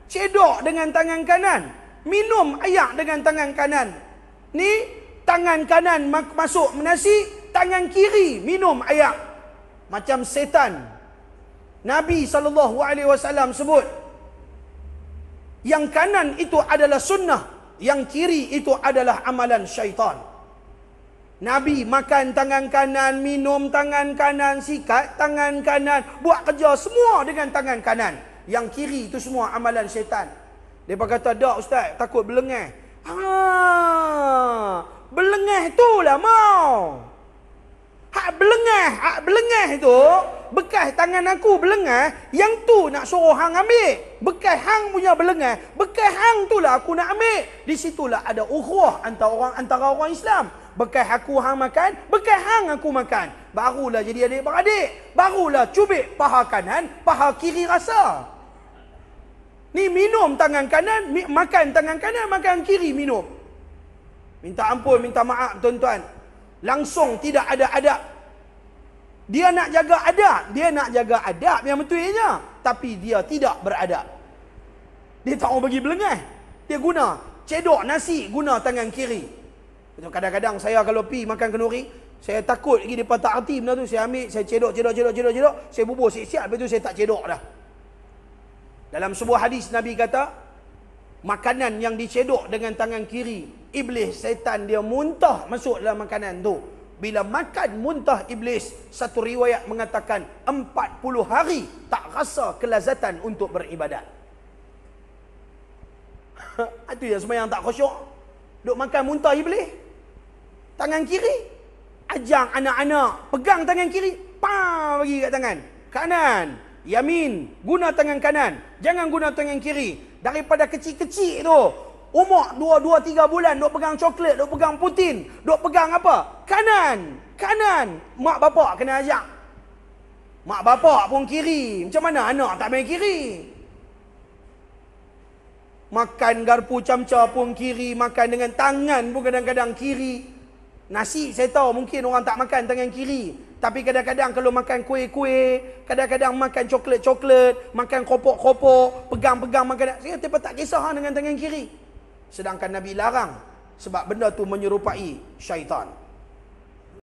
cedok dengan tangan kanan, minum air dengan tangan kanan. Ni tangan kanan masuk nasi, tangan kiri minum air. Macam setan. Nabi SAW sebut, yang kanan itu adalah sunnah, yang kiri itu adalah amalan syaitan. Nabi makan tangan kanan, minum tangan kanan, sikat tangan kanan, buat kerja semua dengan tangan kanan. Yang kiri itu semua amalan syaitan. Dia kata, tak ustaz, takut belengah. Belengah itulah mau. Hak belengah itu, bekas tangan aku belengah, yang tu nak suruh hang ambil. Bekas hang punya belengah, bekas hang tu lah aku nak ambil. Di situlah ada ukhuwah antara orang Islam. Bekas aku hang makan, bekas hang aku makan. Barulah jadi adik-beradik. Barulah cubit paha kanan, paha kiri rasa. Ni minum tangan kanan, makan tangan kanan, makan kiri minum. Minta ampun, minta maaf tuan-tuan. Langsung tidak ada adab. Dia nak jaga adab yang betulnya, tapi dia tidak beradab. Dia tak mau bagi belengah. Dia guna cedok nasi, guna tangan kiri. Kadang-kadang saya kalau pi makan kenduri, saya takut lagi depa tak erti benda tu, saya ambil, saya cedok, saya bubur siap-siap, lepas tu saya tak cedok dah. Dalam sebuah hadis Nabi kata, makanan yang dicedok dengan tangan kiri, iblis, setan dia muntah masuk dalam makanan tu. Bila makan muntah iblis, satu riwayat mengatakan 40 hari tak rasa kelazatan untuk beribadat. Itu yang sembahyang tak khusyuk. Duk makan muntah iblis. Tangan kiri, ajang anak-anak, pegang tangan kiri, bagi kat tangan kanan. Yamin, guna tangan kanan, jangan guna tangan kiri. Daripada kecil-kecil tu, umur 2-3 bulan, duk pegang coklat, duk pegang putin, duk pegang apa? Kanan. Mak bapak kena ajak. Mak bapak pun kiri. Macam mana anak tak main kiri? Makan garpu camca pun kiri, makan dengan tangan pun kadang-kadang kiri. Nasi saya tahu mungkin orang tak makan tangan kiri, tapi kadang-kadang kalau makan kuih-kuih, kadang-kadang makan coklat-coklat, makan kopok-kopok, pegang-pegang makanan, saya tak kisah dengan tangan kiri. Sedangkan Nabi larang sebab benda tu menyerupai syaitan.